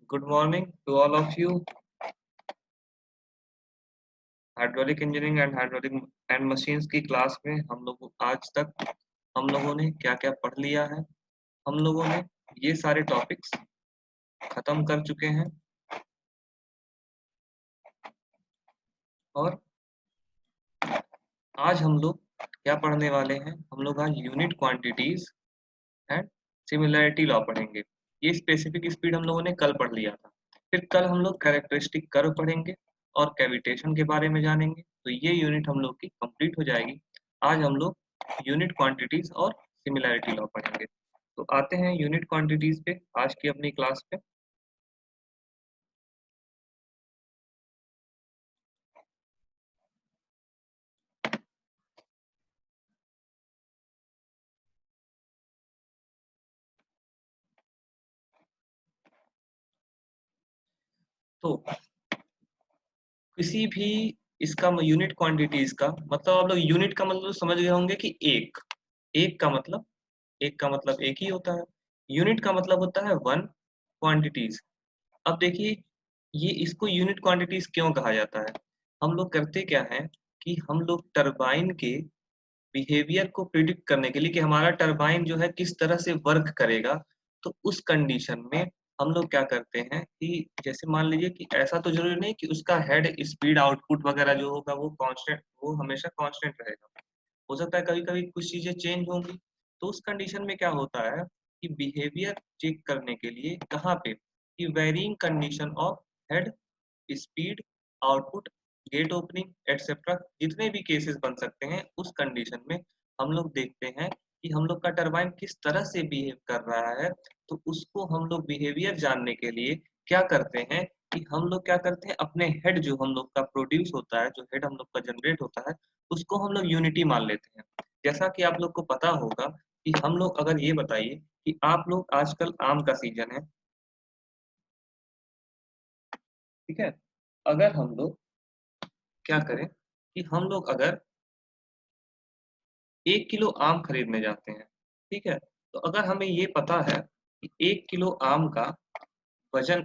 Good morning to all of you. Hydraulic engineering and hydraulic and machines की class में हम लोग आज तक हम लोगों ने क्या क्या पढ़ लिया है। हम लोगों ने ये सारे टॉपिक्स खत्म कर चुके हैं और आज हम लोग क्या पढ़ने वाले हैं। हम लोग आज unit quantities and similarity law पढ़ेंगे। ये स्पेसिफिक स्पीड हम लोगों ने कल पढ़ लिया था। फिर कल हम लोग कैरेक्टरिस्टिक कर्व पढ़ेंगे और कैविटेशन के बारे में जानेंगे। तो ये यूनिट हम लोग की कंप्लीट हो जाएगी। आज हम लोग यूनिट क्वांटिटीज और सिमिलैरिटी लॉ पढ़ेंगे। तो आते हैं यूनिट क्वांटिटीज पे आज की अपनी क्लास पे। तो किसी भी इसका यूनिट क्वांटिटीज का मतलब आप लोग यूनिट का मतलब समझ गए होंगे कि एक एक का मतलब एक ही होता है। यूनिट का मतलब होता है वन क्वांटिटीज। अब देखिए ये इसको यूनिट क्वांटिटीज क्यों कहा जाता है। हम लोग करते क्या है कि हम लोग टरबाइन के बिहेवियर को प्रिडिक्ट करने के लिए कि हमारा टरबाइन जो है किस तरह से वर्क करेगा। तो उस कंडीशन में हम लोग क्या करते हैं कि जैसे मान लीजिए कि ऐसा तो जरूरी नहीं कि उसका हेड स्पीड आउटपुट वगैरह जो होगा वो कांस्टेंट वो हमेशा कांस्टेंट रहेगा। हो सकता है कभी कभी कुछ चीजें चेंज होंगी। तो उस कंडीशन में क्या होता है कि बिहेवियर चेक करने के लिए कहाँ पे कि varying condition of head speed output gate opening etcetera जितने भी केसेस बन सकते हैं उस कंडीशन में हम लोग देखते हैं कि हम लोग का टरबाइन किस तरह से बिहेव कर रहा है। तो उसको हम लोग बिहेवियर जानने के लिए क्या करते हैं कि हम लोग क्या करते हैं अपने हेड जो हम लोग का प्रोड्यूस होता है जो हेड हम लोग का जनरेट होता है उसको हम लोग यूनिटी मान लेते हैं। जैसा कि आप लोग को पता होगा कि हम लोग अगर ये बताइए कि आप लोग आजकल आम का सीजन है, ठीक है। अगर हम लोग क्या करें कि हम लोग अगर 1 किलो आम खरीदने जाते हैं, ठीक है। तो अगर हमें ये पता है कि 1 किलो आम का वजन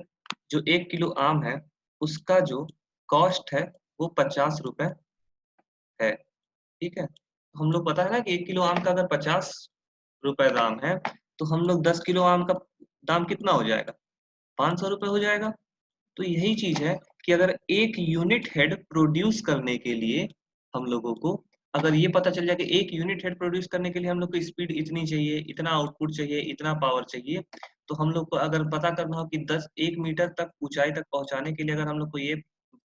जो 1 किलो आम है उसका जो कॉस्ट है वो 50 रुपए है, ठीक है। हम लोग पता है ना कि 1 किलो आम का अगर 50 रुपए दाम है तो हम लोग 10 किलो आम का दाम कितना हो जाएगा, 500 रुपए हो जाएगा। तो यही चीज है कि अगर एक यूनिट हेड प्रोड्यूस करने के लिए हम लोगों को अगर ये पता चल जाए कि एक यूनिट हेड प्रोड्यूस करने के लिए हम लोग को स्पीड इतनी चाहिए इतना आउटपुट चाहिए इतना पावर चाहिए। तो हम लोग को अगर पता करना हो कि 1 मीटर तक ऊंचाई तक पहुंचाने के लिए अगर हम लोग को ये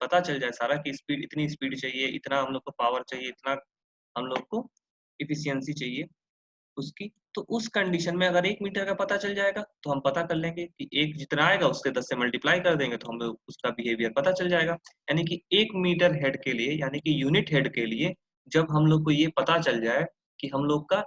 पता चल जाए सारा कि स्पीड इतनी स्पीड चाहिए इतना हम लोग को पावर चाहिए इतना हम लोग को इफिशियंसी चाहिए उसकी। तो उस कंडीशन में अगर 1 मीटर का पता चल जाएगा तो हम पता कर लेंगे कि एक जितना आएगा उसके 10 से मल्टीप्लाई कर देंगे तो हमें उसका बिहेवियर पता चल जाएगा। यानी कि 1 मीटर हेड के लिए यानी कि यूनिट हेड के लिए जब हम लोग को ये पता चल जाए कि हम लोग का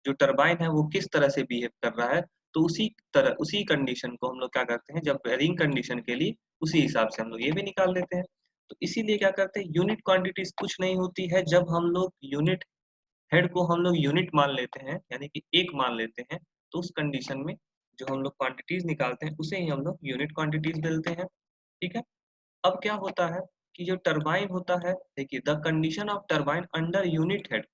जो टरबाइन है वो किस तरह से बिहेव कर रहा है तो उसी तरह उसी कंडीशन को हम लोग क्या करते हैं जब वेरिंग कंडीशन के लिए उसी हिसाब से हम लोग ये भी निकाल लेते हैं। तो इसीलिए क्या करते हैं यूनिट क्वांटिटीज कुछ नहीं होती है जब हम लोग यूनिट हेड को हम लोग यूनिट मान लेते हैं यानी कि एक मान लेते हैं। तो उस कंडीशन में जो हम लोग क्वांटिटीज निकालते हैं उसे ही हम लोग यूनिट क्वांटिटीज बोलते हैं, ठीक है। अब क्या होता है कि जो टरबाइन होता है देखिए the condition of turbine under unit head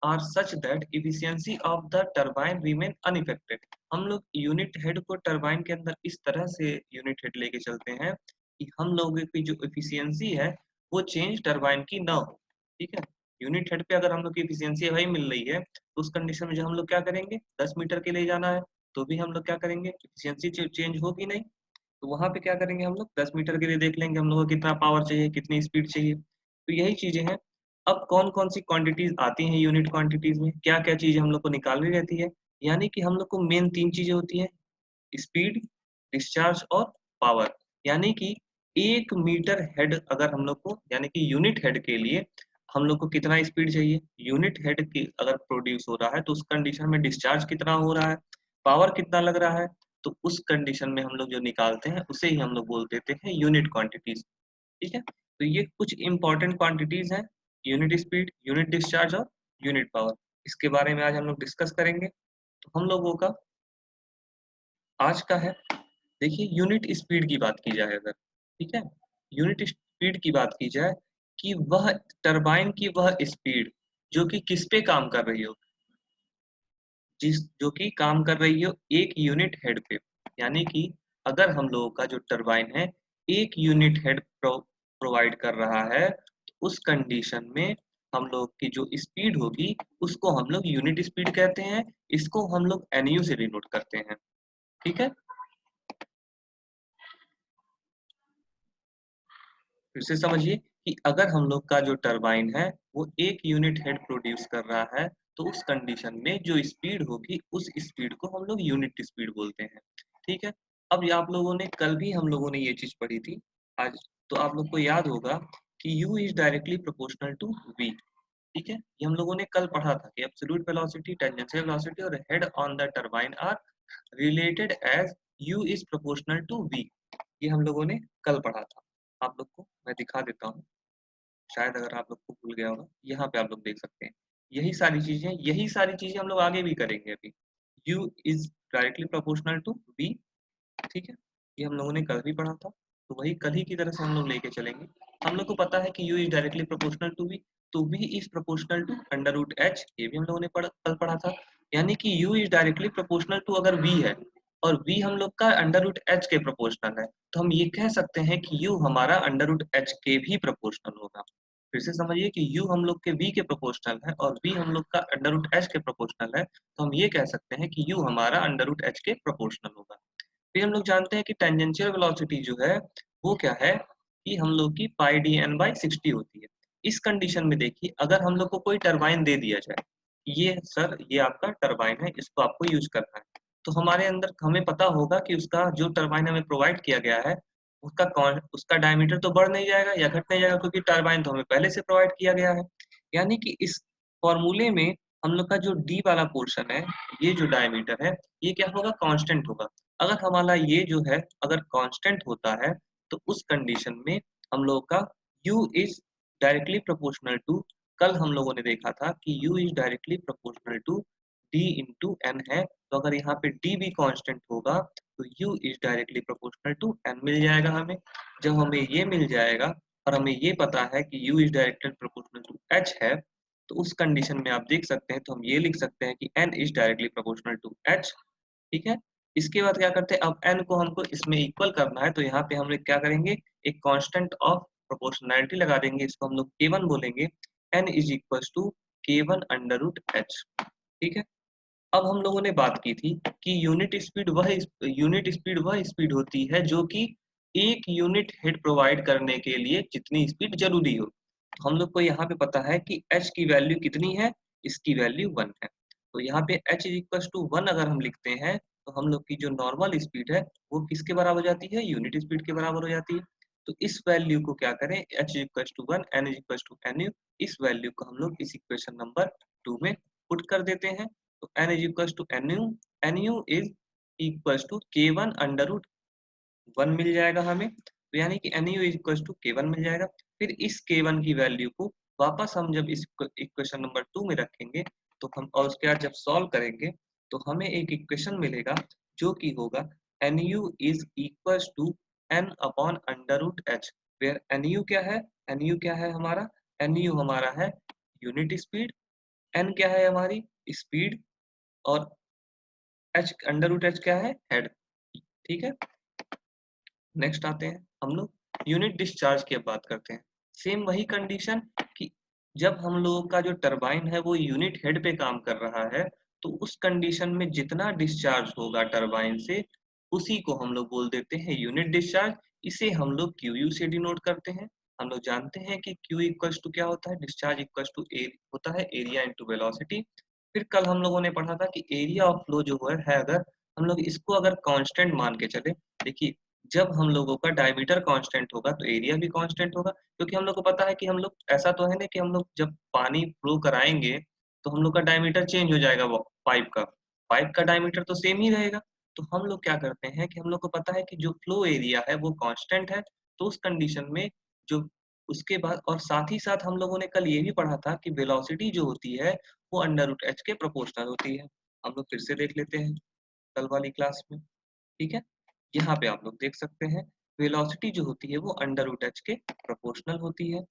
are such that efficiency of the turbine remain unaffected. हम लोग यूनिट हेड को टरबाइन के अंदर इस तरह से यूनिट हेड लेके चलते हैं कि हम लोगों की जो इफिशियंसी है वो चेंज टरबाइन की ना हो, ठीक है। यूनिट हेड पे अगर हम लोग की इफिशियंसी वही मिल रही है तो उस कंडीशन में जो हम लोग क्या करेंगे 10 मीटर के लिए जाना है तो भी हम लोग क्या करेंगे इफिशियंसी चेंज होगी नहीं। तो वहां पे क्या करेंगे हम लोग 10 मीटर के लिए देख लेंगे हम लोग को कितना पावर चाहिए कितनी स्पीड चाहिए। तो यही चीजें हैं। अब कौन कौन सी क्वांटिटीज आती हैं यूनिट क्वांटिटीज में क्या क्या चीजें हम लोग को निकालनी रहती है। यानी कि हम लोग को मेन 3 चीजें होती हैं, स्पीड डिस्चार्ज और पावर। यानी कि 1 मीटर हेड अगर हम लोग को यानी कि यूनिट हेड के लिए हम लोग को कितना स्पीड चाहिए, यूनिट हेड की अगर प्रोड्यूस हो रहा है तो उस कंडीशन में डिस्चार्ज कितना हो रहा है, पावर कितना लग रहा है। तो उस कंडीशन में हम लोग जो निकालते हैं उसे ही हम लोग बोल देते हैं यूनिट क्वांटिटीज, ठीक है। तो ये कुछ इंपॉर्टेंट क्वांटिटीज हैं, यूनिट स्पीड यूनिट डिस्चार्ज और यूनिट पावर। इसके बारे में आज हम लोग डिस्कस करेंगे। तो हम लोगों का आज का है देखिए यूनिट स्पीड की बात की जाए अगर, ठीक है, यूनिट स्पीड की बात की जाए कि वह टरबाइन की वह स्पीड जो कि किस पे काम कर रही हो, जिस जो कि काम कर रही हो एक यूनिट हेड पे। यानी कि अगर हम लोगों का जो टरबाइन है एक यूनिट हेड प्रोवाइड कर रहा है, तो उस कंडीशन में हम लोग की जो स्पीड होगी उसको हम लोग यूनिट स्पीड कहते हैं। इसको हम लोग एनयू से डिनोट करते हैं। ठीक है, फिर से समझिए कि अगर हम लोग का जो टरबाइन है वो एक यूनिट हेड प्रोड्यूस कर रहा है, तो उस कंडीशन में जो स्पीड होगी उस स्पीड को हम लोग यूनिट स्पीड बोलते हैं। ठीक है, अब ये आप लोगों ने कल भी हम लोगों ने ये चीज पढ़ी थी। आज तो आप लोग को याद होगा कि u is directly proportional to v। ठीक है, ये हम लोगों ने कल पढ़ा था कि एब्सोल्यूट वेलोसिटी, टेंजेंशियल वेलोसिटी और head on the turbine are related as u is proportional to v। ये हम लोगों ने कल पढ़ा था। आप लोग को मैं दिखा देता हूँ, शायद अगर आप लोग को भूल गया होगा, यहाँ पे आप लोग देख सकते हैं। यही सारी चीजें हम लोग आगे भी करेंगे अभी। u is directly proportional to v। ठीक है, ये हम लोगों ने कल भी पढ़ा था, तो वही कल ही की तरह से हम लोग लेके चलेंगे। हम लोग को पता है कि u is directly proportional to v, तो v is proportional to under root h। ये भी हम लोगों ने कल पढ़ा था। यानी कि u is directly proportional to अगर v है और v हम लोग का अंडर रूट h के प्रोपोर्शनल है, तो हम ये कह सकते हैं कि u हमारा अंडर रूट h के भी प्रोपोर्शनल होगा। फिर से समझिए कि u हम लोग के v के प्रोपोर्शनल है और v हम लोग का अंडर रूट h के प्रोपोर्शनल है, तो हम ये कह सकते हैं कि u हमारा अंडर रूट h के प्रोपोर्शनल होगा। फिर हम लोग जानते हैं कि टेंजेंशियल वेलोसिटी जो है वो क्या है, कि हम लोग की पाई डी एन बाई 60 होती है। इस कंडीशन में देखिए अगर हम लोग को कोई टरबाइन दे दिया जाए, ये सर ये आपका टरबाइन है, इसको आपको यूज करना है, तो हमारे अंदर हमें पता होगा कि उसका जो टरबाइन हमें प्रोवाइड किया गया है उसका डायमीटर तो बढ़ नहीं जाएगा या घट नहीं जाएगा, क्योंकि टरबाइन तो हमें पहले से प्रोवाइड किया गया है। यानी कि इस फॉर्मूले में हम लोग का जो डी वाला पोर्शन है, ये जो डायमीटर है, ये क्या होगा, कांस्टेंट होगा। अगर हमारा ये जो है अगर कांस्टेंट होता है, तो उस कंडीशन में हम लोगों का u is directly proportional to, कल हम लोगों ने देखा था कि u is directly proportional to d into N है। तो अगर यहाँ पे d भी कांस्टेंट होगा तो u is directly proportional to n मिल जाएगा हमें। जब हमें ये मिल जाएगा और हमें ये पता है कि u is directly proportional to h है, तो उस कंडीशन में आप देख सकते हैं, तो हम ये लिख सकते हैं कि n is directly proportional to h। ठीक है, इसके बाद क्या करते हैं, अब n को हमको इसमें इक्वल करना है, तो यहाँ पे हम लोग क्या करेंगे, एक कांस्टेंट ऑफ प्रोपोर्शनैलिटी लगा देंगे, इसको हम लोग k1 बोलेंगे। n is equal to k1 under root h। ठीक है, अब हम लोगों ने बात की थी कि यूनिट स्पीड वह स्पीड होती है जो कि एक यूनिट हेड प्रोवाइड करने के लिए जितनी स्पीड जरूरी हो। तो हम लोग को यहाँ पे पता है कि h की वैल्यू कितनी है, इसकी वैल्यू 1 है। तो यहाँ पे h इज इक्वल टू 1 अगर हम लिखते हैं, तो हम लोग की जो नॉर्मल स्पीड है वो किसके बराबर हो जाती है, यूनिट स्पीड के बराबर हो जाती है। तो इस वैल्यू को क्या करें, h is equal to 1, n is equal to nu, इस वैल्यू को हम लोग इस इक्वेशन नंबर 2 में पुट कर देते हैं। तो n is equal to nu is equal to k1 under root 1 मिल जाएगा हमें। तो यानी कि nu is equal to k1 मिल जाएगा। फिर इस k1 की वैल्यू को वापस हम जब इस इक्वेशन नंबर 2 में रखेंगे, तो हम और उसके बाद जब सॉल्व करेंगे तो हमें एक इक्वेशन मिलेगा जो कि होगा nu is equal to n upon under root h। Where nu क्या है, nu क्या है हमारा, nu हमारा है यूनिट स्पीड, n क्या है हमारी स्पीड, और h अंडर रूट h क्या है, हेड। ठीक है, नेक्स्ट आते हैं हम लोग यूनिट डिस्चार्ज की अब बात करते हैं। सेम वही कंडीशन कि जब हम लोगों का जो टरबाइन है वो यूनिट हेड पे काम कर रहा है, तो उस कंडीशन में जितना डिस्चार्ज होगा टरबाइन से उसी को हम लोग बोल देते हैं यूनिट डिस्चार्ज। इसे हम लोग QU से डिनोट करते हैं। हम लोग जानते हैं कि Q इक्वल्स टू क्या होता है, डिस्चार्ज इक्वल्स टू ए होता है एरिया इंटू वेलोसिटी। फिर कल हम लोगों ने पढ़ा था कि एरिया ऑफ फ्लो जो है अगर हम लोग इसको अगर कांस्टेंट मान के चले, देखिए जब हम लोगों का डायमीटर कांस्टेंट होगा तो एरिया भी कांस्टेंट होगा, क्योंकि हम लोग को पता है कि हम लोग ऐसा तो है ना कि हम लोग जब पानी फ्लो कराएंगे तो हम लोग का डायमीटर चेंज हो जाएगा, वो पाइप का डायमीटर तो सेम ही रहेगा। तो हम लोग क्या करते हैं कि हम लोग को पता है कि जो फ्लो एरिया है वो कांस्टेंट है, तो उस कंडीशन में जो उसके बाद और साथ ही साथ हम लोगों ने कल ये भी पढ़ा था कि वेलोसिटी जो होती है वो अंडर रूट एच के प्रोपोर्शनल होती है। हम लोग फिर से देख लेते हैं कल वाली क्लास में। ठीक है, यहाँ पे आप लोग देख सकते हैं वेलोसिटी जो होती है वो अंडर रूट एच के प्रोपोर्शनल होती है।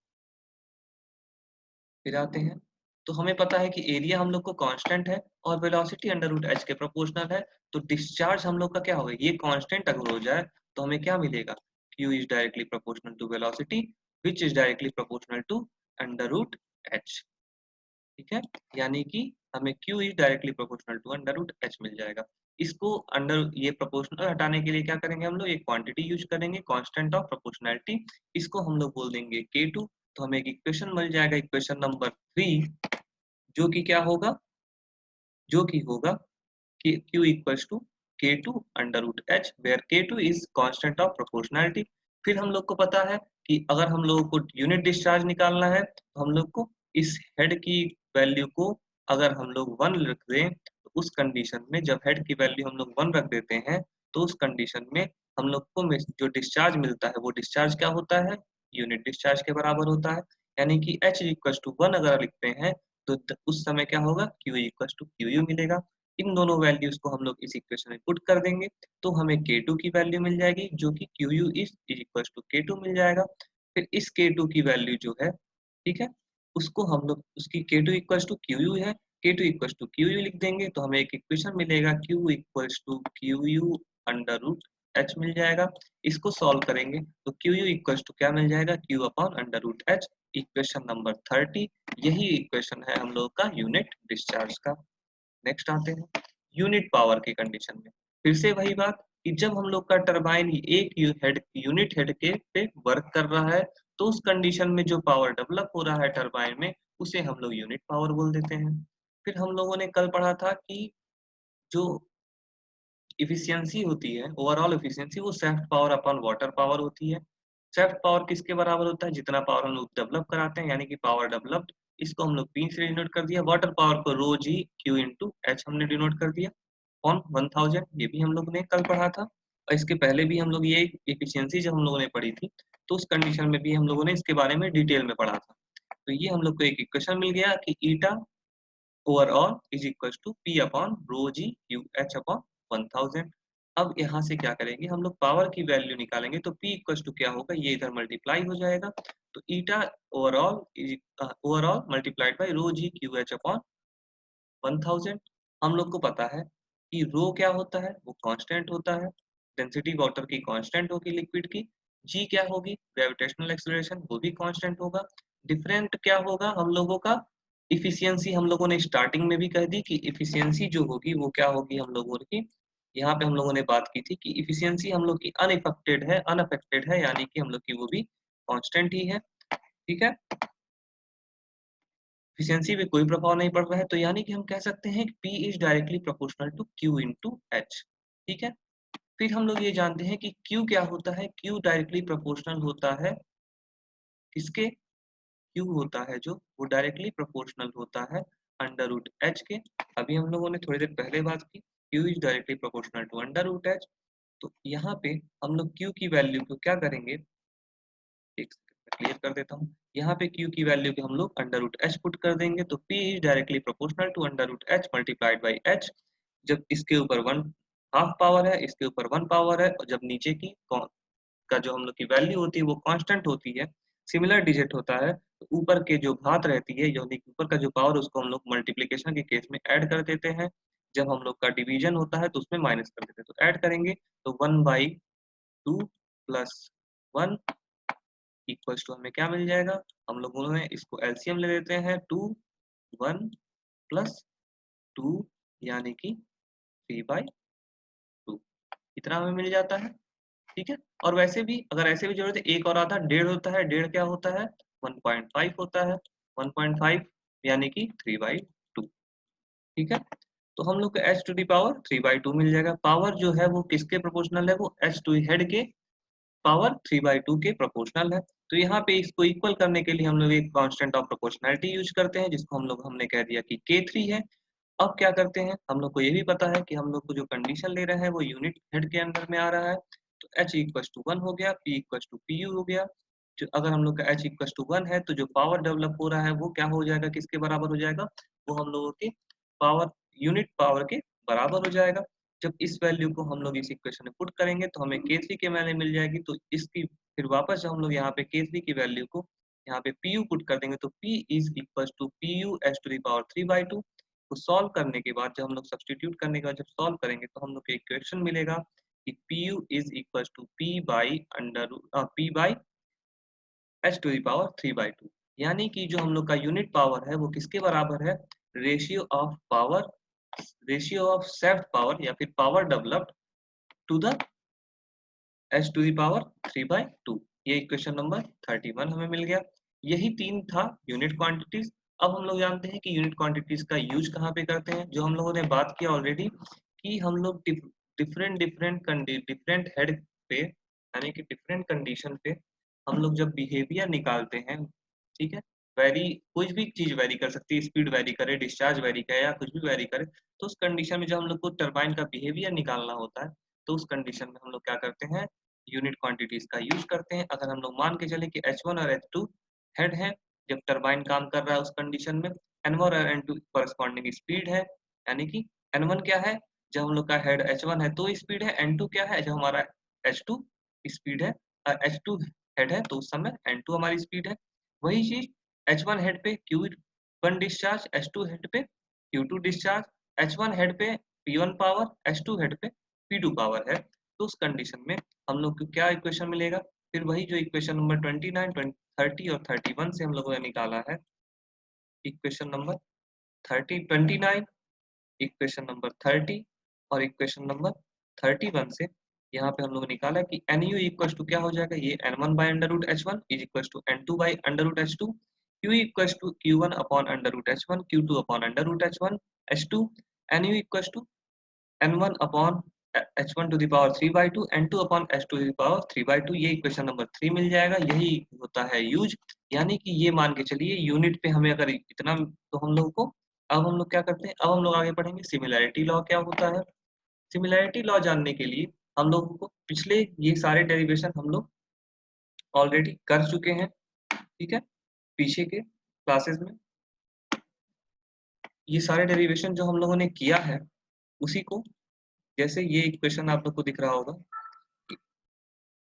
फिर आते हैं, तो हमें पता है कि एरिया हम लोग को कांस्टेंट है और वेलोसिटी अंडर रूट एच के प्रोपोर्शनल है, तो डिस्चार्ज हम लोग का क्या होगा, ये कांस्टेंट अगर हो जाए तो हमें क्या मिलेगा, q is directly proportional to velocity which is directly proportional to under root h. ठीक है, यानी कि हमें q is directly proportional to under root h मिल जाएगा। इसको अंडर ये प्रोपोर्शनल हटाने के लिए क्या करेंगे, हम लोग एक क्वांटिटी यूज करेंगे, कांस्टेंट ऑफ प्रोपोर्शनैलिटी, इसको हम लोग बोल देंगे k2। तो हमें एक इक्वेशन मिल जाएगा, इक्वेशन नंबर 3, जो कि क्या होगा, जो कि होगा कि q equals to k2 under root H, where k2 is constant of proportionality. फिर हम लोग को पता है कि अगर हम लोगों को यूनिट डिस्चार्ज निकालना है तो हम लोग को इस हेड की वैल्यू को अगर हम लोग 1 रख दें, तो उस कंडीशन में जब हेड की वैल्यू हम लोग 1 रख देते हैं, तो उस कंडीशन में हम लोग को जो डिस्चार्ज मिलता है वो डिस्चार्ज क्या होता है, यूनिट डिस्चार्ज के बराबर होता है। यानी कि h इक्वल्स टू 1 अगर लिखते हैं तो उस समय क्या होगा, q इक्वल्स टू qu मिलेगा। इन दोनों वैल्यूज को हम लोग इस इक्वेशन में पुट कर देंगे तो हमें k2 की वैल्यू मिल जाएगी, जो कि qu is equals to k2 मिल जाएगा। फिर इस k2 की वैल्यू जो है, ठीक है, उसको हम लोग उसकी k2 इक्वल्स टू qu है, k2 इक्वल्स टू qu लिख देंगे तो हमें एक इक्वेशन मिलेगा, q equals to qu under root h मिल जाएगा। इसको सॉल्व करेंगे तो qu इक्वल्स टू क्या मिल जाएगा, q upon under root h, equation number 30। यही इक्वेशन है हम लोग का यूनिट डिस्चार्ज का। नेक्स्ट आते हैं यूनिट पावर की कंडीशन में। फिर से वही बात कि जब हम लोग का टरबाइन एक हेड यूनिट हेड के पे वर्क कर रहा है, तो उस कंडीशन में जो पावर डेवलप हो रहा है टरबाइन में, उसे हम लोग यूनिट पावर बोल देते हैं। फिर हम लोगों ने कल पढ़ा था कि जो इफिशियंसी होती है, ओवरऑल इफिशियंसी, वो shaft power upon water power होती है। शाफ्ट पावर किसके बराबर होता है, जितना पावर हम लोग डेवलप कराते हैं, यानी कि पावर डेवलप्ड, इसको हम लोग पी से डिनोट कर दिया। वाटर पावर को रो जी क्यू इंटू एच हमने डिनोट कर दिया ऑन 1000, ये भी हम लोग ने कल पढ़ा था। और इसके पहले भी हम लोग ये एफिशिएंसी जब हम लोगों ने पढ़ी थी, तो उस कंडीशन में भी हम लोगों ने इसके बारे में डिटेल में पढ़ा था। तो ये हम लोग को एक इक्वेशन मिल गया कि eta overall is equal to p upon rho g q h upon 1000। अब यहाँ से क्या करेंगे, हम लोग पावर की वैल्यू निकालेंगे तो P इक्वल टू क्या होगा, ये इधर मल्टीप्लाई हो जाएगा, तो eta overall multiplied by rho g q h upon 1000। हम लोग को पता है कि रो क्या होता है, वो कांस्टेंट होता है, डेंसिटी वाटर की कांस्टेंट होगी लिक्विड की। जी क्या होगी, ग्रेविटेशनल एक्सेलरेशन, वो भी कांस्टेंट होगा। डिफरेंट क्या होगा हम लोगों का, इफिशियंसी। हम लोगों ने स्टार्टिंग में भी कह दी कि इफिशियंसी जो होगी वो क्या होगी हम लोगों की, यहाँ पे हम लोगों ने बात की थी कि इफिशियंसी हम लोग की अनअफेक्टेड है, यानी कि हम लोग की वो भी कांस्टेंट ही है। ठीक है, एफिशिएंसी पे कोई प्रभाव नहीं पड़ रहा है, तो यानी कि हम कह सकते हैं कि P is directly proportional to Q into H. ठीक है, फिर हम लोग ये जानते हैं कि Q क्या होता है, Q डायरेक्टली प्रोपोर्शनल होता है किसके, Q होता है जो वो डायरेक्टली प्रोपोर्शनल होता है अंडर रूट एच के। अभी हम लोगों ने थोड़ी देर पहले बात की, Q is directly proportional to under root H. तो यहाँ पे हम लोग Q की वैल्यू को क्या करेंगे, एक सेकंड क्लियर कर देता हूँ। यहाँ पे Q की वैल्यू को हम लोग अंडर रूट एच पुट कर देंगे, तो P is directly proportional to under root H multiplied by H. जब इसके ऊपर वन हाफ पावर है, इसके ऊपर वन पावर है, और जब नीचे की का जो हम लोग की वैल्यू होती है वो कांस्टेंट होती है, सिमिलर डिजिट होता है, तो ऊपर के जो घात रहती है, यानी कि ऊपर का जो पावर, उसको हम लोग मल्टीप्लिकेशन के केस में ऐड कर देते हैं। जब हम लोग का डिवीजन होता है तो उसमें माइनस कर देते हैं, तो ऐड करेंगे तो 1/2 प्लस 1 इक्वल्स टू हमें क्या मिल जाएगा, हम लोगों ने इसको एलसीएम ले लेते हैं, 2 1 प्लस 2 यानी कि 3/2, इतना हमें मिल जाता है। ठीक है, और वैसे भी अगर ऐसे भी जरूरत है, एक और आधा डेढ़ होता है, डेढ़ क्या होता है 1.5 होता है, 1.5 यानी कि 3/2। ठीक है, तो हम लोग को एच टू दी पावर 3/2 मिल जाएगा। पावर जो है वो किसके प्रोपोर्शनल है, वो एच टू हेड के पावर 3/2 के प्रोपोर्शनल है। तो यहाँ पे इसको इक्वल करने के लिए हम लोग एक कांस्टेंट ऑफ प्रोपोर्शनैलिटी यूज करते हैं, जिसको हमने कह दिया कि K3 है। अब क्या करते हैं, हम लोग को ये भी पता है कि हम लोग को जो कंडीशन ले रहे हैं वो यूनिट हेड के अंदर में आ रहा है, तो H इक्वल्स टू 1 हो गया, P इक्वल्स टू PU हो गया। जो अगर हम लोग का H इक्वल्स टू 1 है, तो जो पावर डेवलप हो रहा है वो क्या हो जाएगा, किसके बराबर हो जाएगा, वो हम लोगों के पावर यूनिट पावर के बराबर हो जाएगा। जब इस वैल्यू को हम लोग इस इक्वेशन में पुट करेंगे तो हमें K3 की वैल्यू मिल जाएगी। तो इसकी फिर वापस जब हम लोग यहाँ पे K3 की वैल्यू को यहाँ पे PU पुट कर देंगे तो P is equal to PU H to the power 3/2 को सॉल्व करने के बाद जब हम लोग सब्सटीट्यूट करने के बाद जब सॉल्व करेंगे तो हम लोग को इक्वेशन मिलेगा कि PU is equal to P by H to the power 3/2, यानी कि जो हम लोग का यूनिट पावर है वो किसके बराबर है, ratio of power, ratio of saved power या फिर power developed to the H to the power 3/2। ये इक्वेशन नंबर 31 हमें मिल गया। यही तीन था यूनिट क्वांटिटीज। अब हम लोग जानते हैं कि यूनिट क्वांटिटीज का यूज कहाँ पे करते हैं, जो हम लोगों ने बात किया ऑलरेडी कि हम लोग डिफरेंट डिफरेंट हेड पे यानी कि डिफरेंट कंडीशन पे हम लोग जब बिहेवियर निकालते हैं, ठीक है, वेरी कुछ भी चीज वेरी कर सकती है, स्पीड वेरी करे, डिस्चार्ज वेरी करे या कुछ भी वेरी करे, तो उस कंडीशन में जब हम लोग को टरबाइन का बिहेवियर निकालना होता है तो उस कंडीशन में हम लोग क्या करते हैं, यूनिट क्वांटिटीज का यूज करते हैं। अगर हम लोग मान के चले कि H1 और H2 हेड है, जब टरबाइन काम कर रहा है उस कंडीशन में N1 और N2 करस्पॉन्डिंग स्पीड है, यानी कि N1 क्या है, जब हम लोग का हेड H1 है तो स्पीड है, N2 क्या है, जब हमारा H2 स्पीड है, H2 हेड है तो उस समय N2 हमारी स्पीड है। वही चीज H1 हेड पे Q1 डिस्चार्ज, H2 हेड पे Q2 डिस्चार्ज, H1 हेड पे P1 पावर, H2 हेड पे P2 पावर है, तो उस कंडीशन में हम लोग को क्या इक्वेशन मिलेगा, फिर वही जो इक्वेशन नंबर 29, 30 और 31 से हम लोगों ने निकाला है, इक्वेशन नंबर 29, इक्वेशन नंबर 30 और इक्वेशन नंबर 31 से यहाँ पे हम लोग ने निकाला कि NU इक्वल टू क्या हो जाएगा, ये N1 by under root H1 is equal to N2 by under root H2, Q equal to Q1 upon under root H1, Q2 upon under root H1 H2, NU equal to N1 upon H1 to the power 3/2, N2 upon H2 to the power 3/2, ये equation number 3 मिल जाएगा। यही होता है use, यानी कि ये मान के चलिए यूनिट पे हमें अगर इतना, तो हम लोग को अब हम लोग क्या करते हैं, अब हम लोग आगे पढ़ेंगे सिमिलैरिटी लॉ क्या होता है। सिमिलैरिटी लॉ जानने के लिए हम लोगों को पिछले ये सारे डेरिवेशन हम लोग ऑलरेडी कर चुके हैं, ठीक है, पीछे के क्लासेस में ये सारे डेरिवेशन जो हम लोगों ने किया है उसी को, जैसे ये इक्वेशन आप लोग को दिख रहा होगा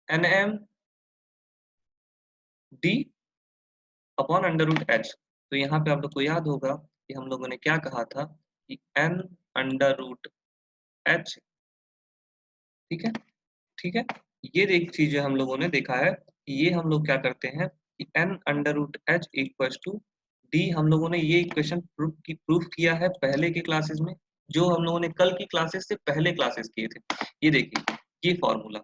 NM D upon under root H, तो यहाँ पे आप लोग को याद होगा कि हम लोगों ने क्या कहा था कि N अंडर रूट एच, ठीक है, ठीक है, ये एक चीज हम लोगों ने देखा है कि ये हम लोग क्या करते हैं कि N under root H equal to D, हम लोगों ने ये इक्वेशन प्रूफ किया है पहले के क्लासेस में, जो हम लोगों ने कल की क्लासेस से पहले क्लासेस किए थे। ये देखिए ये फॉर्मूला,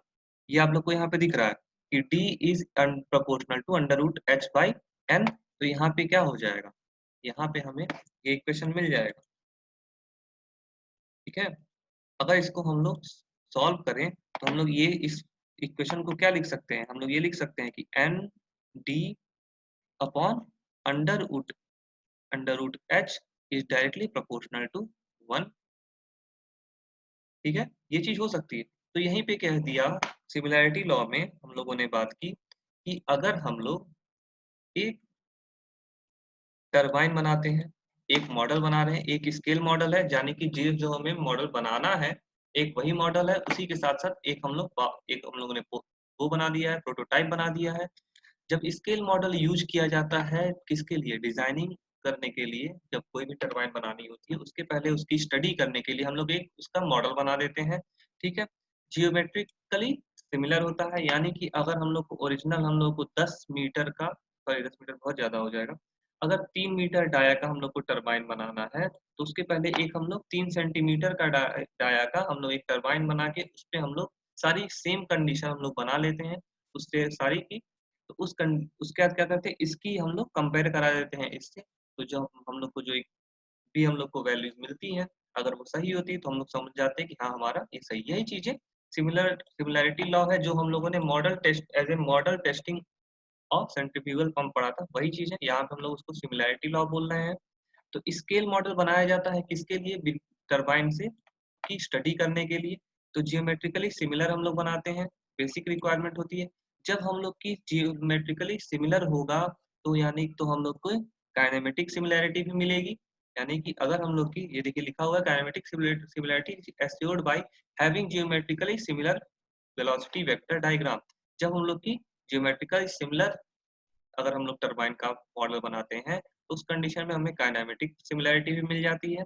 ये आप लोग को यहाँ पे दिख रहा है कि D is proportional to under root H by N, तो यहाँ पे क्या हो जाएगा, यहाँ पे हमें ये इक्वेशन मिल जाएगा, ठीक है। अगर इसको हम लोग सॉल्व करें तो हम लोग ये इस इक्वेशन को क्या लिख सकते हैं, हम लोग ये लिख सकते हैं कि N D upon under root H is directly proportional to 1, ठीक है, ये चीज हो सकती है। तो यहीं पे कह दिया सिमिलैरिटी लॉ में हम लोगों ने बात की कि अगर हम लोग एक टरबाइन बनाते हैं, एक मॉडल बना रहे हैं, एक स्केल मॉडल है, यानी कि जो हमें मॉडल बनाना है एक वही मॉडल है, उसी के साथ साथ एक हम लोगों ने वो बना दिया है, प्रोटोटाइप बना दिया है। जब स्केल मॉडल यूज किया जाता है किसके लिए, डिजाइनिंग करने के लिए, जब कोई भी टरबाइन बनानी होती है उसके पहले उसकी स्टडी करने के लिए हम लोग एक उसका मॉडल बना देते हैं, ठीक है। जियोमेट्रिकली सिमिलर होता है, यानी कि अगर हम लोग को ओरिजिनल हम लोग को 10 मीटर का, सॉरी 10 मीटर बहुत ज्यादा हो जाएगा, अगर 3 मीटर डाया का हम लोग को टरबाइन बनाना है तो उसके पहले एक हम लोग 3 सेंटीमीटर का डाया का हम लोग एक टरबाइन बना के उस पे हम लोग सारी सेम कंडीशन हम लोग बना लेते हैं उससे सारी की, तो उसके बाद क्या करते हैं, इसकी हम लोग कंपेयर करा देते हैं इससे, तो जो हम लोग को जो भी हम लोग को वैल्यूज मिलती हैं अगर वो सही होती है तो हम लोग समझ जाते हैं कि हाँ हमारा ये सही है। यही चीजें सिमिलैरिटी लॉ है जो हम लोगों ने model test as a model testing of centrifugal pump पढ़ा था, वही चीज है, यहाँ पे हम लोग उसको सिमिलैरिटी लॉ बोल रहे हैं। तो स्केल मॉडल बनाया जाता है किसके लिए, टरबाइन से की स्टडी करने के लिए, तो जियोमेट्रिकली सिमिलर हम लोग बनाते हैं, बेसिक रिक्वायरमेंट होती है। जब हम लोग की जियोमेट्रिकली सिमिलर होगा तो यानी तो हम लोग को काइनेमेटिक सिमिलैरिटी भी मिलेगी, यानी कि अगर हम लोग की ये देखिए लिखा हुआ है kinematic similarity assured by having geometrically similar velocity vector diagram. जब हम लोग की जियोमेट्रिकल सिमिलर अगर हम लोग टरबाइन का मॉडल बनाते हैं तो उस कंडीशन में हमें काइनेमेटिक सिमिलरिटी भी मिल जाती है।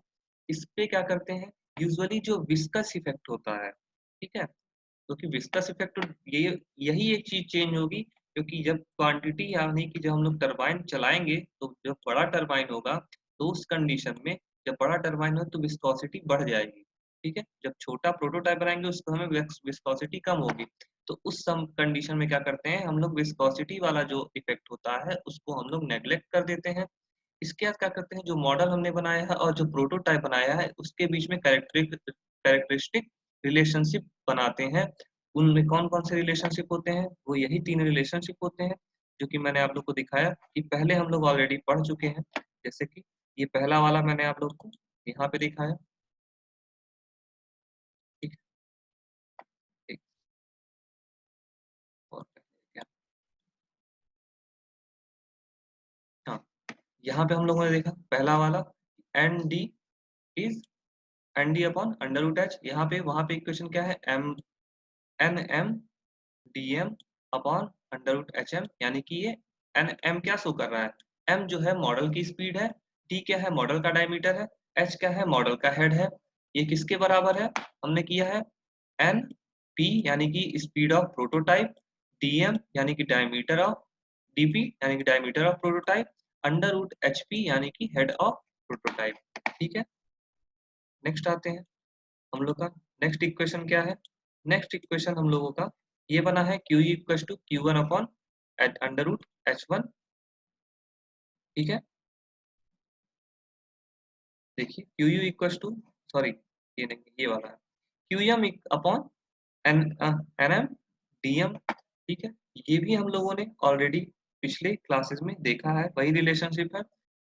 इस पे क्या करते हैं, यूजुअली जो विस्कस इफेक्ट होता है, ठीक है, क्योंकि विस्कस इफेक्ट ये यही एक चीज चेंज होगी, क्योंकि जब क्वांटिटी यानी कि जब हम लोग टरबाइन चलाएंगे तो जब बड़ा टरबाइन होगा तो उस कंडीशन में जब बड़ा टरबाइन हो तो विस्कोसिटी बढ़ जाएगी, ठीक है। जब छोटा प्रोटोटाइप बनाएंगे उसको हमें विस्कोसिटी कम होगी। तो उस सम कंडीशन में क्या करते हैं हम लोग, विस्कोसिटी वाला जो इफेक्ट होता है उसको हम लोग नेग्लेक्ट कर देते हैं। इसके बाद क्या करते हैं, जो मॉडल हमने बनाया है और जो प्रोटोटाइप बनाया है उसके बीच में कैरेक्टरिस्टिक रिलेशनशिप बनाते हैं। उनमें कौन-कौन से रिलेशनशिप होते हैं, वो यही 3 रिलेशनशिप होते हैं, जो कि मैंने आप लोग को दिखाया कि पहले हम लोग ऑलरेडी पढ़ चुके हैं। जैसे कि ये पहला वाला मैंने आप लोग को यहाँ पे दिखाया, ठीक है? एक और क्या, हाँ, यहाँ पे हम लोगों ने देखा पहला वाला N D is N D upon under root H. यहाँ पे वहाँ पे इक्वेशन क्या है, M N M D M upon under root H M, यानी कि ये एन एम क्या शो कर रहा है, एम जो है मॉडल की स्पीड है, डी क्या है मॉडल का डायमीटर है, एच क्या है मॉडल का हेड है। ये किसके बराबर है, हमने किया है एन पी यानी कि स्पीड ऑफ प्रोटोटाइप, डीएम यानी कि डायमीटर ऑफ, डीपी यानी कि diameter of prototype, under root H P यानी कि हेड ऑफ प्रोटोटाइप, ठीक है। नेक्स्ट आते हैं हम लोग का, नेक्स्ट इक्वेशन क्या है, नेक्स्ट इक्वेशन हम लोगों का ये बना है Q equal to Q one upon under root H one, ठीक है। देखिए Q U equal to, sorry ये नहीं ये वाला है, Q M upon N N M D M, ठीक है। ये भी हम लोगों ने ऑलरेडी पिछले क्लासेस में देखा है, वही रिलेशनशिप है।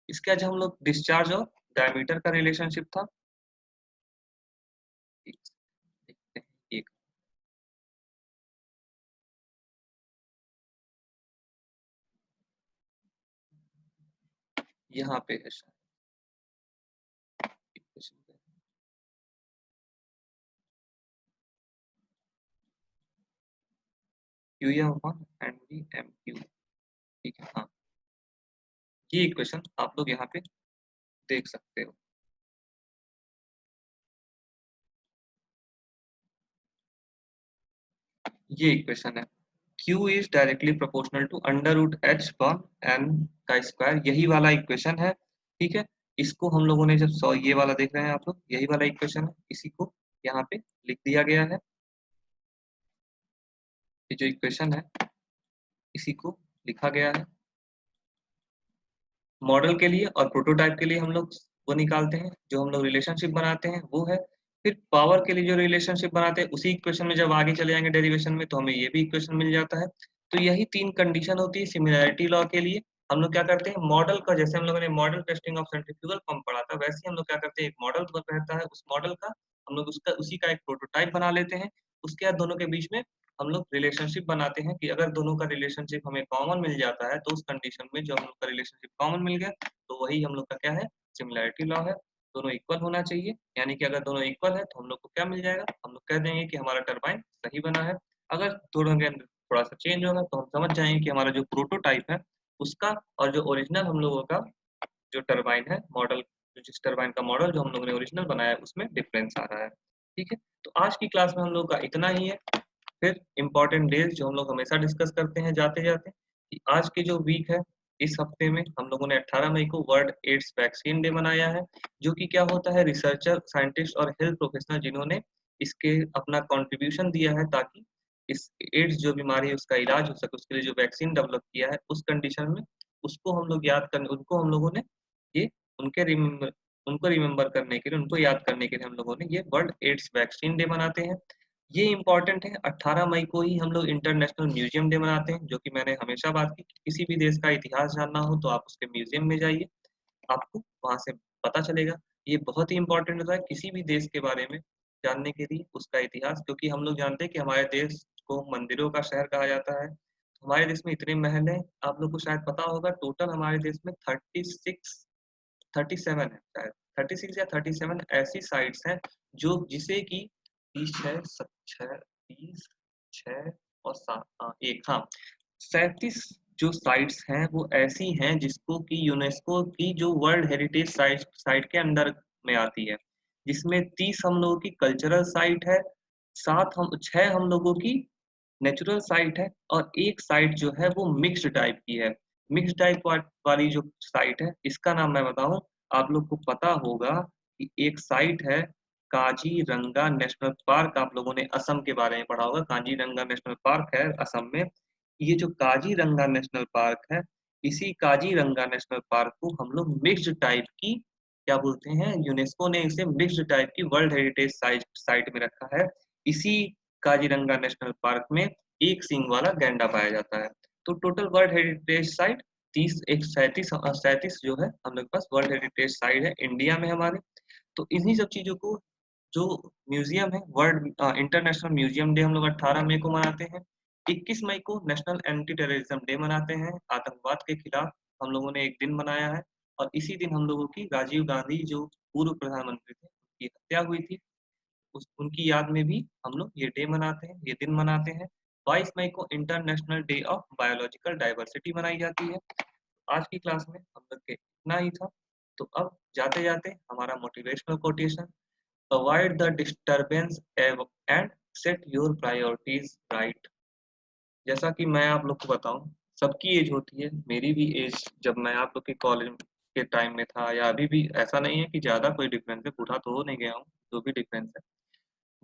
इसके आज हम लोग डिस्चार्ज और डायमीटर का रिलेशनशिप था, देखते हैं एक, यहाँ पे है शायद, Q M upon N D M Q, ठीक है, हाँ। ये इक्वेशन आप लोग यहाँ पे देख सकते हो, ये इक्वेशन है Q is directly proportional to under root H upon N का स्क्वायर, यही वाला इक्वेशन है, ठीक है। इसको हम लोगों ने जब सॉ ये वाला देख रहे हैं आप लोग, यही वाला इक्वेशन है, इसी को यहाँ पे लिख दिया गया है। ये जो इक्वेशन है इसी को लिखा गया है मॉडल के लिए, और प्रोटोटाइप के लिए हम लोग वो निकालते हैं, जो हम लोग रिलेशनशिप बनाते हैं वो है। फिर पावर के लिए जो रिलेशनशिप बनाते हैं उसी इक्वेशन में जब आगे चले जाएंगे डेरिवेशन में तो हमें ये भी इक्वेशन मिल जाता है। तो यही 3 कंडीशन होती है सिमिलैरिटी लॉ के लिए। हम लोग क्या करते हैं मॉडल का, जैसे हम लोगों ने model testing of centrifugal pump पढ़ा था, वैसे ही हम लोग क्या करते हैं एक मॉडल रहता है, उस मॉडल का हम लोग उसका उसी का एक प्रोटोटाइप बना लेते हैं। उसके बाद दोनों के बीच में हम लोग रिलेशनशिप बनाते हैं कि अगर दोनों का रिलेशनशिप हमें कॉमन मिल जाता है तो उस कंडीशन में जो हम लोग का रिलेशनशिप कॉमन मिल गया तो वही हम लोग का क्या है, सिमिलैरिटी लॉ है। दोनों इक्वल होना चाहिए, यानी कि अगर दोनों इक्वल है तो हम लोग को क्या मिल जाएगा, हम लोग कह देंगे कि हमारा टरबाइन सही बना है। अगर दोनों के अंदर थोड़ा सा चेंज होगा तो हम समझ जाएंगे कि हमारा जो प्रोटोटाइप है उसका और जो ओरिजिनल हम लोगों का जो टरबाइन है मॉडल, जिस टरबाइन का मॉडल जो हम लोगों ने ओरिजिनल बनाया है उसमें डिफरेंस आ रहा है, ठीक है। तो आज की क्लास में हम लोग का इतना ही है। फिर इम्पोर्टेंट डेज जो हम लोग हमेशा डिस्कस करते हैं जाते जाते, कि आज के जो वीक है इस हफ्ते में हम लोगों ने 18 मई को वर्ल्ड एड्स वैक्सीन डे मनाया है, जो कि क्या होता है रिसर्चर साइंटिस्ट और हेल्थ प्रोफेशनल जिन्होंने इसके अपना कंट्रीब्यूशन दिया है ताकि इस एड्स जो बीमारी है उसका इलाज हो सके, उसके लिए जो वैक्सीन डेवलप किया है उस कंडीशन में उसको हम लोग याद करने, उनको हम लोगों ने ये उनके रिमेम्बर, उनको रिमेम्बर करने के लिए, उनको याद करने के लिए हम लोगों ने ये वर्ल्ड एड्स वैक्सीन डे मनाते हैं। ये इम्पोर्टेंट है, 18 मई को ही हम लोग इंटरनेशनल म्यूजियम डे मनाते हैं, जो कि मैंने हमेशा बात की कि किसी भी देश का इतिहास जानना हो तो आप उसके म्यूजियम में जाइए, आपको वहां से पता चलेगा। ये बहुत ही इंपॉर्टेंट होता है किसी भी देश के बारे में जानने के लिए उसका इतिहास, क्योंकि हम लोग जानते हैं कि हमारे देश को मंदिरों का शहर कहा जाता है। हमारे देश में इतने महल हैं, आप लोग को शायद पता होगा, टोटल हमारे देश में 36 37 है शायद, 36 या 37 ऐसी साइट्स हैं जो जिसे कि 30 6 6 30 6 और 7 1 हाँ 37 जो साइट्स हैं वो ऐसी हैं जिसको कि यूनेस्को की जो वर्ल्ड हेरिटेज साइट साइट के अंडर में आती है, जिसमें 30 हम लोगों की कल्चरल साइट है, 6 हम लोगों की नेचुरल साइट है और एक साइट जो है वो मिक्स्ड टाइप की है। मिक्स्ड टाइप वाली जो साइट है इसका नाम मैं बताऊं, आप लोग को पता होगा कि एक साइट है काजीरंगा नेशनल पार्क। आप लोगों ने असम के बारे में पढ़ा होगा, काजीरंगा नेशनल पार्क है असम में। ये जो काजीरंगा नेशनल पार्क है, इसी काजीरंगा नेशनल पार्क को हम लोग मिक्स्ड टाइप की क्या बोलते हैं, यूनेस्को ने इसे मिक्स्ड टाइप की वर्ल्ड हेरिटेज साइट साइट में रखा है। इसी काजीरंगा नेशनल पार्क में एक सींग वाला गैंडा पाया जाता है। तो टोटल वर्ल्ड हेरिटेज साइट 37 जो है हम लोग के पास वर्ल्ड हेरिटेज साइट है इंडिया में हमारे। तो इन्हीं सब चीजों को जो म्यूजियम है, वर्ल्ड इंटरनेशनल म्यूजियम डे हम लोग 18 मई को मनाते हैं। 21 मई को नेशनल एंटी टेररिज्म डे मनाते हैं, आतंकवाद के खिलाफ हम लोगों ने एक दिन मनाया है। और इसी दिन हम लोगों की राजीव गांधी जो पूर्व प्रधानमंत्री थे उनकी हत्या हुई थी, उस उनकी याद में भी हम लोग ये डे मनाते हैं, ये दिन मनाते हैं। 22 मई को international day of biological diversity मनाई जाती है। आज की क्लास में हम लोग के इतना ही था। तो अब जाते जाते हमारा motivational quotation, avoid the disturbance and set your priorities right. जैसा कि मैं आप लोग को बताऊं, सबकी एज होती है, मेरी भी एज जब मैं आप लोग के कॉलेज के टाइम में था या अभी भी, ऐसा नहीं है कि ज्यादा कोई डिफरेंस है, बूढ़ा तो हो नहीं गया हूँ, जो भी डिफरेंस है।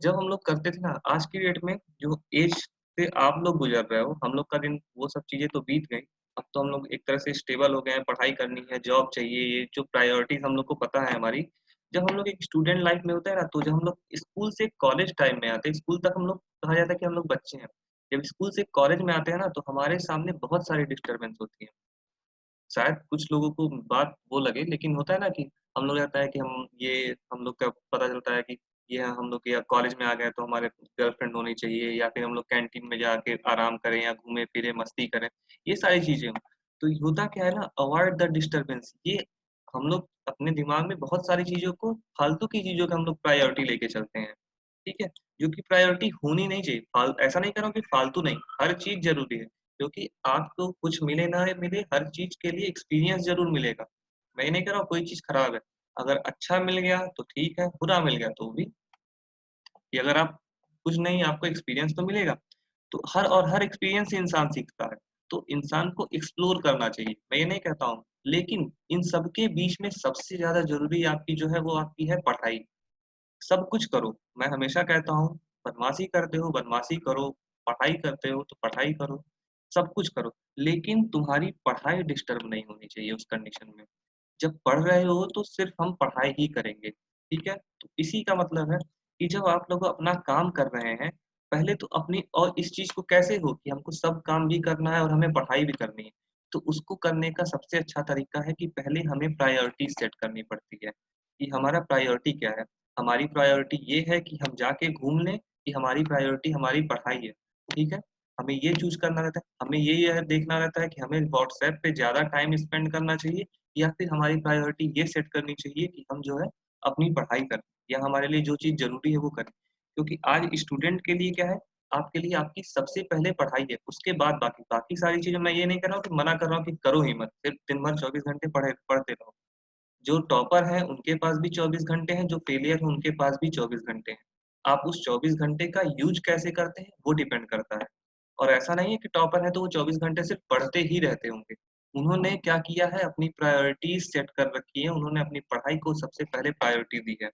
जब हम लोग करते थे ना, आज की डेट में जो एज से आप लोग गुजर रहे हो, हम लोग का दिन वो सब चीजें तो बीत गई। अब तो हम लोग एक तरह से स्टेबल हो गए हैं, पढ़ाई करनी है, जॉब चाहिए, ये जो प्रायोरिटीज हम लोग को पता है हमारी। जब हम लोग एक स्टूडेंट लाइफ में होते हैं ना, तो जब हम लोग स्कूल से कॉलेज टाइम में आते हैं, स्कूल तक हम लोग कहा जाता है कि हम लोग बच्चे हैं। जब स्कूल से कॉलेज में आते हैं ना, तो हमारे सामने बहुत सारी डिस्टर्बेंस होती है। शायद कुछ लोगों को बात वो लगे, लेकिन होता है ना कि हम लोग रहता है कि हम लोग का पता चलता है कि ये हम लोग या कॉलेज में आ गए तो हमारे गर्लफ्रेंड होनी चाहिए, या फिर हम लोग कैंटीन में जाके आराम करें या घूमे फिरे मस्ती करें, ये सारी चीजें हों। तो होता क्या है ना, अवॉइड द डिस्टरबेंस, ये हम लोग अपने दिमाग में बहुत सारी चीजों को, फालतू की चीजों का हम लोग प्रायोरिटी लेके चलते हैं। ठीक है, जो कि प्रायोरिटी होनी नहीं चाहिए। ऐसा नहीं कर रहा हूँ कि फालतू नहीं, हर चीज जरूरी है, क्योंकि आपको कुछ मिले ना मिले, हर चीज के लिए एक्सपीरियंस जरूर मिलेगा। मैं ये नहीं कह रहा हूँ कोई चीज खराब है, अगर अच्छा मिल गया तो ठीक है, बुरा मिल गया तो भी, कि अगर आप कुछ नहीं, आपको एक्सपीरियंस तो मिलेगा। तो हर एक्सपीरियंस से इंसान सीखता है। तो इंसान को एक्सप्लोर करना चाहिए, मैं ये नहीं कहता हूँ, लेकिन इन सबके बीच में सबसे ज्यादा जरूरी आपकी जो है वो आपकी है पढ़ाई। सब कुछ करो, मैं हमेशा कहता हूँ, बदमाशी करते हो बदमाशी करो, पढ़ाई करते हो तो पढ़ाई करो, सब कुछ करो, लेकिन तुम्हारी पढ़ाई डिस्टर्ब नहीं होनी चाहिए उस कंडीशन में। जब पढ़ रहे हो तो सिर्फ हम पढ़ाई ही करेंगे, ठीक है। तो इसी का मतलब है कि जब आप लोग अपना काम कर रहे हैं, पहले तो अपनी, और इस चीज को कैसे हो कि हमको सब काम भी करना है और हमें पढ़ाई भी करनी है, तो उसको करने का सबसे अच्छा तरीका है कि पहले हमें प्रायोरिटी सेट करनी पड़ती है कि हमारा प्रायोरिटी क्या है। हमारी प्रायोरिटी ये है कि हम जाके घूम लें, कि हमारी प्रायोरिटी हमारी पढ़ाई है, ठीक है। हमें ये चूज करना रहता है, हमें ये देखना रहता है कि हमें व्हाट्सएप पे ज्यादा टाइम स्पेंड करना चाहिए, या फिर हमारी प्रायोरिटी ये सेट करनी चाहिए कि हम जो है अपनी पढ़ाई करें, या हमारे लिए जो चीज़ ज़रूरी है वो करें। क्योंकि आज स्टूडेंट के लिए क्या है, आपके लिए आपकी सबसे पहले पढ़ाई है, उसके बाद बाकी बाकी सारी चीज़ें। मैं ये नहीं कर रहा हूँ कि मना कर रहा हूँ कि करो ही मत, सिर्फ दिन भर 24 घंटे पढ़ते रहो। जो टॉपर हैं उनके पास भी 24 घंटे हैं, जो फेलियर हैं उनके पास भी 24 घंटे हैं। आप उस 24 घंटे का यूज़ कैसे करते हैं वो डिपेंड करता है। और ऐसा नहीं है कि टॉपर है तो वो 24 घंटे सिर्फ पढ़ते ही रहते होंगे। उन्होंने क्या किया है, अपनी प्रायोरिटीज़ सेट कर रखी है, उन्होंने अपनी पढ़ाई को सबसे पहले प्रायोरिटी दी है।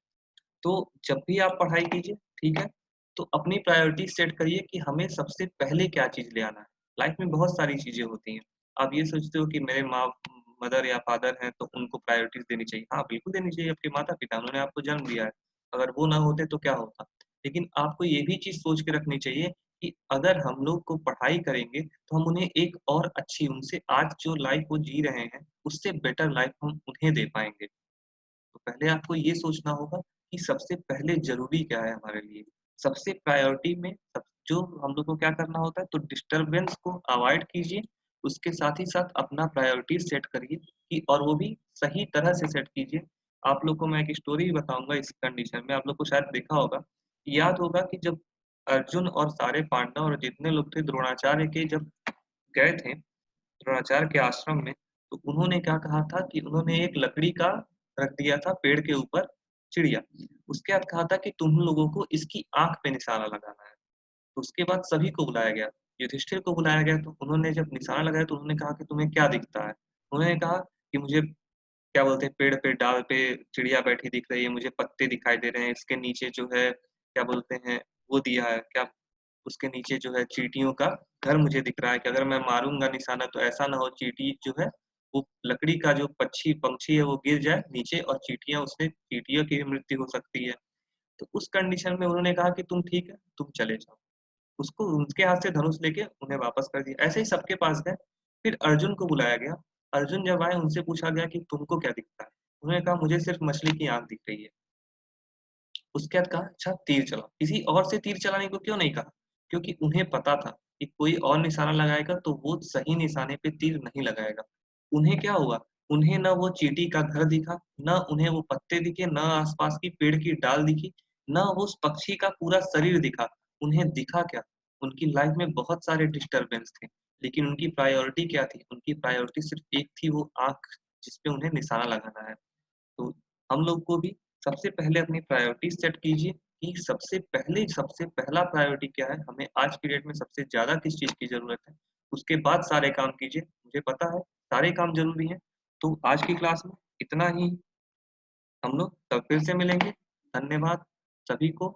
तो जब भी आप पढ़ाई कीजिए, ठीक है, तो अपनी प्रायोरिटी सेट करिए कि हमें सबसे पहले क्या चीज़ ले आना है। लाइफ में बहुत सारी चीज़ें होती हैं। आप ये सोचते हो कि मेरे माँ मदर या फादर हैं तो उनको प्रायोरिटीज़ देनी चाहिए। हाँ, बिल्कुल देनी चाहिए, आपके माता-पिता, उन्होंने आपको जन्म दिया है। अगर वो ना होते तो क्या होता? लेकिन आपको ये भी चीज़ सोच के रखनी चाहिए कि अगर हम लोग को पढ़ाई करेंगे, तो हम उन्हें एक और अच्छी, उनसे आज जो लाइफ वो जी रहे हैं, उससे बेटर लाइफ हम उन्हें दे पाएँगे। तो पहले आपको ये सोचना होगा कि सबसे पहले ज़रूरी क्या है हमारे लिए। सबसे प्रायोरिटी में सब जो हम लोग को क्या करना होता है, तो डिस्टर्बेंस को अवॉइड कीजिए। उसके साथ ही साथ अपना प्रायोरिटी सेट करिए कि और वो भी सही तरह से सेट कीजिए। आप लोग को मैं एक स्टोरी भी बताऊँगा इस कंडीशन में, आप लोग को शायद देखा होगा। याद होगा कि जब अर्जुन और सारे पांडव और जितने लोग थे द्रोणाचार्य के जब गए थे, द्रोणाचार्य के आश्रम में, तो उन्होंने क्या कहा था कि उन्होंने एक लकड़ी का रख दिया था पेड़ के ऊपर चिड़िया। उसके बाद कहा था कि तुम लोगों को इसकी आँख पे निशाना लगाना है। तो उसके बाद सभी को बुलाया गया। युधिष्ठिर को बुलाया गया तो उन्होंने जब निशाना लगाया तो उन्होंने कहा कि तुम्हें क्या दिखता है? उन्होंने कहा कि मुझे क्या बोलते हैं पेड़ पे डाल पे चिड़िया बैठी दिख रही है, मुझे पत्ते दिखाई दे रहे हैं, इसके नीचे जो है क्या बोलते हैं वो दिया है क्या उसके नीचे जो है चींटियों का घर मुझे दिख रहा है कि अगर मैं मारूँगा निशाना तो ऐसा ना हो चींटी जो है वो लकड़ी का जो पंछी है वो गिर जाए नीचे और चींटियों की भी मृत्यु हो सकती है। तो उस कंडीशन में उन्होंने कहा कि तुम ठीक है, तुम चले जाओ। उसको उनके हाथ से धनुष लेके उन्हें वापस कर दिया। ऐसे ही सबके पास गए, फिर अर्जुन को बुलाया गया। अर्जुन जब आए उनसे पूछा गया कि तुमको क्या दिखता है? उन्होंने कहा मुझे सिर्फ़ मछली की आँख दिख रही है। उसके बाद कहा अच्छा तीर चलाओ। किसी और से तीर चलाने को क्यों नहीं कहा? क्योंकि उन्हें पता था कि कोई और निशाना लगाएगा तो वो सही निशाने पे तीर नहीं लगाएगा। उन्हें क्या हुआ? उन्हें ना वो चींटी का घर दिखा, ना उन्हें वो पत्ते दिखे, ना आस-पास की पेड़ की डाल दिखी, ना वो उस पक्षी का पूरा शरीर दिखा। उन्हें दिखा क्या? उनकी लाइफ़ में बहुत सारे डिस्टर्बेंस थे, लेकिन उनकी प्रायोरिटी क्या थी? उनकी प्रायोरिटी सिर्फ़ एक थी वो आँख जिस पे उन्हें निशाना लगाना है। तो हम लोग को भी सबसे पहले अपनी प्रायोरिटी सेट कीजिए कि सबसे पहला प्रायोरिटी क्या है, हमें आज की डेट में सबसे ज़्यादा किस चीज़ की ज़रूरत है, उसके बाद सारे काम कीजिए। मुझे पता है सारे काम ज़रूरी हैं, तो आज की क्लास में इतना ही। हम लोग कल फिर से मिलेंगे। धन्यवाद सभी को।